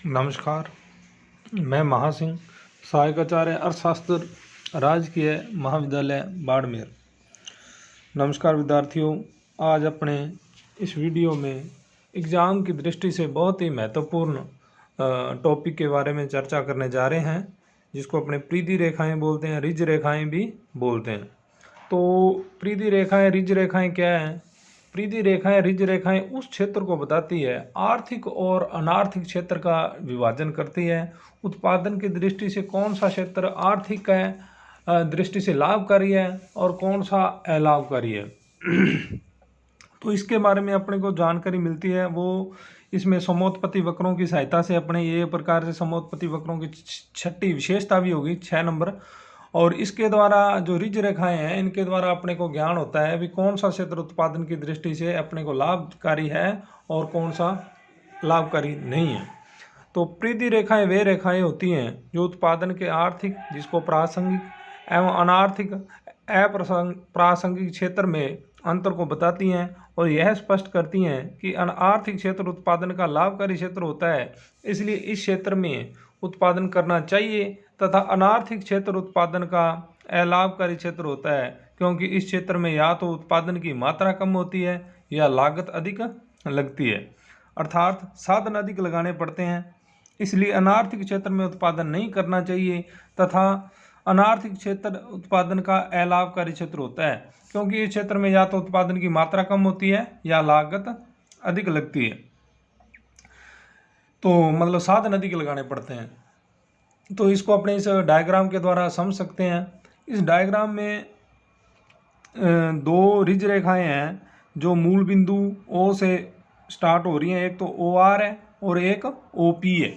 नमस्कार। मैं महासिंह, सहायक आचार्य अर्थशास्त्र, राजकीय महाविद्यालय बाड़मेर। नमस्कार विद्यार्थियों, आज अपने इस वीडियो में एग्ज़ाम की दृष्टि से बहुत ही महत्वपूर्ण टॉपिक के बारे में चर्चा करने जा रहे हैं, जिसको अपने परिधि रेखाएं बोलते हैं, रिज रेखाएं भी बोलते हैं। तो परिधि रेखाएं, रिज रेखाएं क्या हैं? परिधि रेखाएं, रिज रेखाएं उस क्षेत्र को बताती है, आर्थिक और अनार्थिक क्षेत्र का विभाजन करती है। उत्पादन की दृष्टि से कौन सा क्षेत्र आर्थिक है दृष्टि से लाभकारी है और कौन सा अलाभकारी है। तो इसके बारे में अपने को जानकारी मिलती है। वो इसमें समोत्पत्ति वक्रों की सहायता से अपने ये प्रकार से समोत्पत्ति वक्रों की छठी विशेषता भी होगी, 6 नंबर। और इसके द्वारा जो रिज रेखाएं हैं, इनके द्वारा अपने को ज्ञान होता है भी कौन सा क्षेत्र उत्पादन की दृष्टि से अपने को लाभकारी है और कौन सा लाभकारी नहीं है। तो परिधि रेखाएं वे रेखाएं होती हैं जो उत्पादन के आर्थिक, जिसको प्रासंगिक एवं अनार्थिक प्रासंगिक क्षेत्र में अंतर को बताती हैं और यह स्पष्ट करती हैं कि आर्थिक क्षेत्र उत्पादन का लाभकारी क्षेत्र होता है, इसलिए इस क्षेत्र में उत्पादन करना चाहिए, तथा अनार्थिक क्षेत्र उत्पादन का अलाभकारी क्षेत्र होता है, क्योंकि इस क्षेत्र में या तो उत्पादन की मात्रा कम होती है या लागत अधिक लगती है, अर्थात साधन अधिक लगाने पड़ते हैं। इसलिए अनार्थिक क्षेत्र में उत्पादन नहीं करना चाहिए, तथा अनार्थिक क्षेत्र उत्पादन का अलाभकारी क्षेत्र होता है, क्योंकि इस क्षेत्र में या तो उत्पादन की मात्रा कम होती है या लागत अधिक लगती है। तो मतलब साधन अधिक लगाने पड़ते हैं। तो इसको अपने इस डायग्राम के द्वारा समझ सकते हैं। इस डायग्राम में दो रिज रेखाएं हैं जो मूल बिंदु O से स्टार्ट हो रही हैं। एक तो OR है और एक OP है।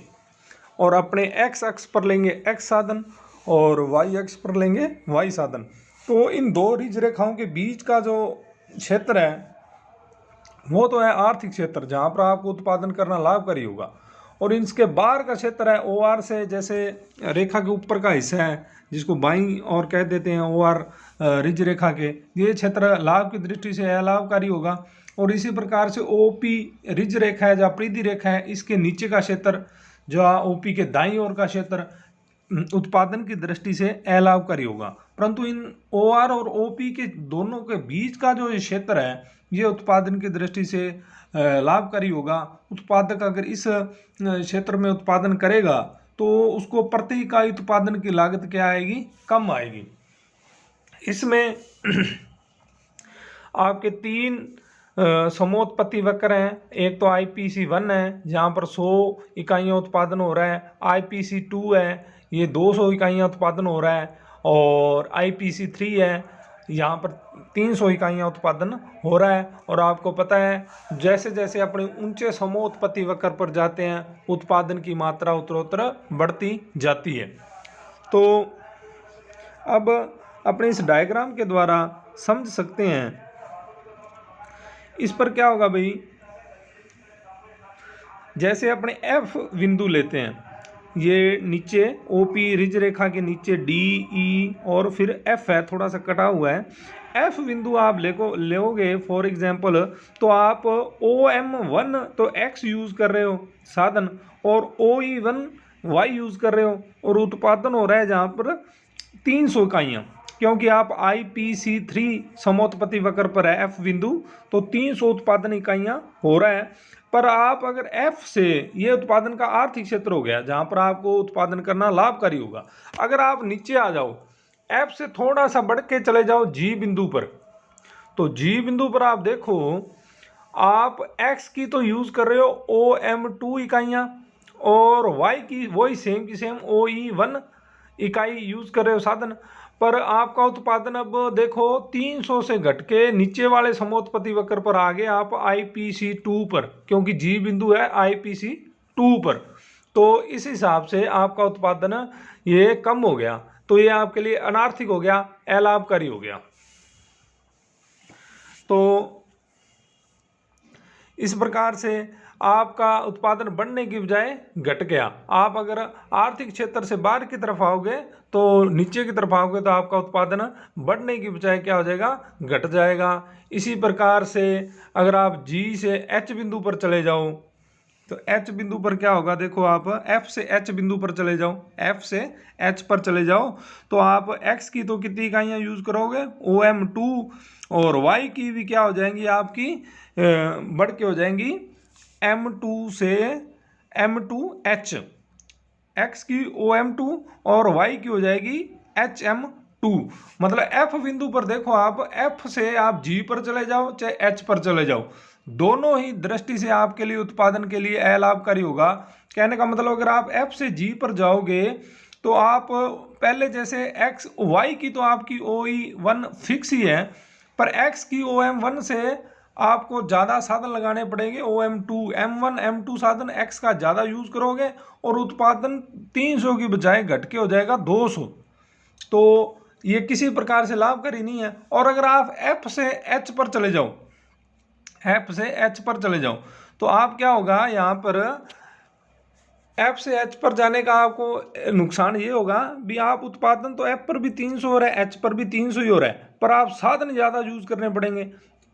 और अपने x अक्ष पर लेंगे x साधन और y अक्ष पर लेंगे y साधन। तो इन दो रिज रेखाओं के बीच का जो क्षेत्र है वो तो है आर्थिक क्षेत्र, जहाँ पर आपको उत्पादन करना लाभकारी होगा। और इसके बाहर का क्षेत्र है OR से, जैसे रेखा के ऊपर का हिस्सा है जिसको बाईं और कह देते हैं OR रिज रेखा के, ये क्षेत्र लाभ की दृष्टि से अलाभकारी होगा। और इसी प्रकार से OP रिज रेखा है, जहाँ परिधि रेखा है, इसके नीचे का क्षेत्र जो OP के दाईं ओर का क्षेत्र उत्पादन की दृष्टि से अलाभकारी होगा। परंतु इन OR और OP के दोनों के बीच का जो क्षेत्र है ये उत्पादन की दृष्टि से लाभकारी होगा। उत्पादक अगर इस क्षेत्र में उत्पादन करेगा तो उसको प्रति इकाई उत्पादन की लागत क्या आएगी? कम आएगी। इसमें आपके 3 समोत्पत्ति वक्र हैं। एक तो IPC1 है जहाँ पर 100 इकाइयाँ उत्पादन हो रहा है, IPC2 है ये 200 इकाइयाँ उत्पादन हो रहा है, और IPC3 है यहाँ पर 300 इकाइयाँ उत्पादन हो रहा है। और आपको पता है जैसे जैसे अपने ऊंचे समोत्पत्ति वक्र पर जाते हैं उत्पादन की मात्रा उत्तरोत्तर बढ़ती जाती है। तो अब अपने इस डायग्राम के द्वारा समझ सकते हैं इस पर क्या होगा भाई। जैसे अपने F बिंदु लेते हैं, ये नीचे OP रिज रेखा के नीचे D, E और फिर F है, थोड़ा सा कटा हुआ है। F बिंदु आप लोगे फॉर एग्जांपल, तो आप OM1 तो X यूज़ कर रहे हो साधन और OE1 Y यूज़ कर रहे हो, और उत्पादन हो रहा है जहाँ पर 300 इकाइयाँ, क्योंकि आप IPC3 समोत्पत्ति वक्र पर है F बिंदु, तो 300 उत्पादन इकाइयाँ हो रहा है। पर आप अगर F से, ये उत्पादन का आर्थिक क्षेत्र हो गया जहाँ पर आपको उत्पादन करना लाभकारी होगा। अगर आप नीचे आ जाओ, F से थोड़ा सा बढ़ के चले जाओ G बिंदु पर, तो G बिंदु पर आप देखो आप X की तो यूज़ कर रहे हो OM2 इकाइयाँ और Y की वही सेम की सेम OE1 इकाई यूज़ कर रहे हो साधन, पर आपका उत्पादन अब देखो 300 से घट के नीचे वाले समोत्पत्ति वक्र पर आ गए आप IPC2 पर, क्योंकि G बिंदु है IPC2 पर। तो इस हिसाब से आपका उत्पादन ये कम हो गया, तो ये आपके लिए अनार्थिक हो गया, अलाभकारी हो गया। तो इस प्रकार से आपका उत्पादन बढ़ने की बजाय घट गया। आप अगर आर्थिक क्षेत्र से बाहर की तरफ आओगे तो नीचे की तरफ आओगे तो आपका उत्पादन बढ़ने की बजाय क्या हो जाएगा? घट जाएगा। इसी प्रकार से अगर आप G से H बिंदु पर चले जाओ तो एच बिंदु पर क्या होगा, देखो आप एफ से एच बिंदु पर चले जाओ, एफ से एच पर चले जाओ, तो आप एक्स की तो कितनी इकाइयाँ यूज करोगे, OM2, और वाई की भी क्या हो जाएंगी आपकी बढ़ के हो जाएंगी M2 से M2H, एक्स की OM2 और वाई की हो जाएगी HM2। मतलब एफ बिंदु पर देखो आप एफ से आप जी पर चले जाओ चाहे एच पर चले जाओ, दोनों ही दृष्टि से आपके लिए उत्पादन के लिए अलाभकारी होगा। कहने का मतलब अगर आप एफ से जी पर जाओगे तो आप पहले जैसे एक्स वाई की तो आपकी OE1 फिक्स ही है, पर एक्स की OM1 से आपको ज़्यादा साधन लगाने पड़ेंगे, OM2 M1 M2 साधन एक्स का ज़्यादा यूज करोगे और उत्पादन 300 की बजाय घट के हो जाएगा 200। तो ये किसी प्रकार से लाभकारी नहीं है। और अगर आप एफ से एच पर चले जाओ, एफ से एच पर चले जाओ, तो आप क्या होगा यहाँ पर एफ से एच पर जाने का आपको नुकसान ये होगा भी आप उत्पादन तो एफ पर भी 300 हो रहा है, एच पर भी 300 ही हो रहा है, पर आप साधन ज़्यादा यूज करने पड़ेंगे,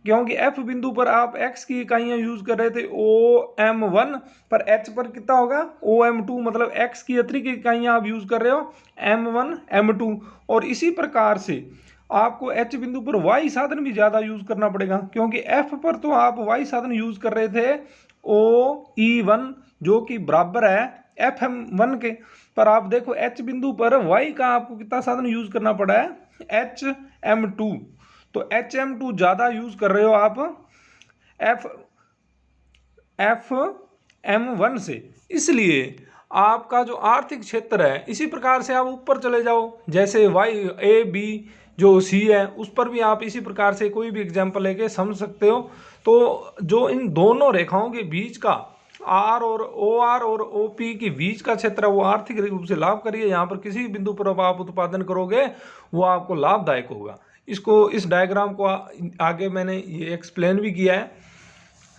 क्योंकि एफ बिंदु पर आप एक्स की इकाइयाँ यूज कर रहे थे OM1, पर एच पर कितना होगा OM2, मतलब एक्स की अतिरिक्त इकाइयाँ आप यूज कर रहे हो M1 M2। और इसी प्रकार से आपको एच बिंदु पर वाई साधन भी ज़्यादा यूज करना पड़ेगा, क्योंकि एफ पर तो आप वाई साधन यूज कर रहे थे OE1 जो कि बराबर है FM1 के, पर आप देखो एच बिंदु पर वाई का आपको कितना साधन यूज करना पड़ा है HM2। तो HM2 ज़्यादा यूज कर रहे हो आप FM1 से, इसलिए आपका जो आर्थिक क्षेत्र है इसी प्रकार से आप ऊपर चले जाओ, जैसे YAB जो C है उस पर भी आप इसी प्रकार से कोई भी एग्जाम्पल लेके समझ सकते हो। तो जो इन दोनों रेखाओं के बीच का R और OR और OP के बीच का क्षेत्र है वो आर्थिक रूप से लाभकारी है। यहाँ पर किसी बिंदु पर आप उत्पादन करोगे वो आपको लाभदायक होगा। इसको इस डायग्राम को आगे मैंने ये एक्सप्लेन भी किया है।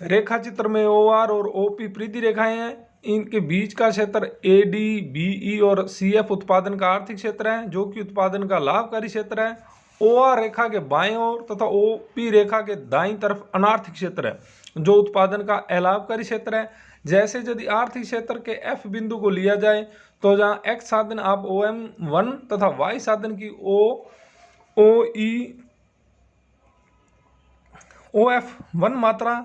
रेखा चित्र में OR और OP पृथ्वी रेखाएं हैं, इनके बीच का क्षेत्र AD BE और CF उत्पादन का आर्थिक क्षेत्र है जो कि उत्पादन का लाभकारी क्षेत्र है। OR रेखा के बाएं ओर तथा OP रेखा के दाईं तरफ अनार्थिक क्षेत्र है जो उत्पादन का अलाभकारी क्षेत्र है। जैसे यदि आर्थिक क्षेत्र के F बिंदु को लिया जाए तो जहाँ X साधन आप OM1 तथा Y साधन की OF1 मात्रा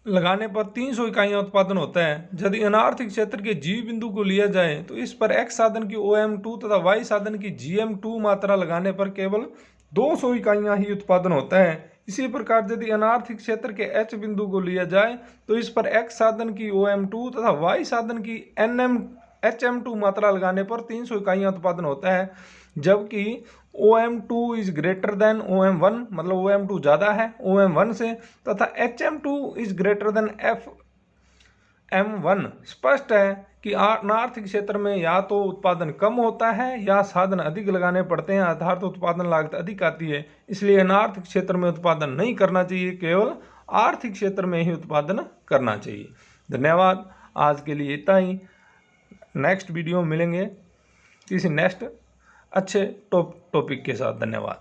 लगाने पर 300 इकाइयाँ उत्पादन होता है। यदि अनार्थिक क्षेत्र के G बिंदु को लिया जाए तो इस पर X साधन की OM2 तथा Y साधन की GM2 मात्रा लगाने पर केवल 200 इकाइयाँ ही उत्पादन होता है। इसी प्रकार यदि अनार्थिक क्षेत्र के H बिंदु को लिया जाए तो इस पर X साधन की OM2 तथा Y साधन की HM2 मात्रा लगाने पर 300 इकाइयाँ उत्पादन होता है, जबकि OM2 is greater than OM1, मतलब OM2 ज़्यादा है OM1 से, तथा HM2 is greater than FM1। स्पष्ट है कि अनार्थिक क्षेत्र में या तो उत्पादन कम होता है या साधन अधिक लगाने पड़ते हैं, अर्थात उत्पादन लागत अधिक आती है। इसलिए अनार्थिक क्षेत्र में उत्पादन नहीं करना चाहिए, केवल आर्थिक क्षेत्र में ही उत्पादन करना चाहिए। धन्यवाद, आज के लिए इतना ही। नेक्स्ट वीडियो में मिलेंगे किसी नेक्स्ट अच्छे टॉपिक के साथ। धन्यवाद।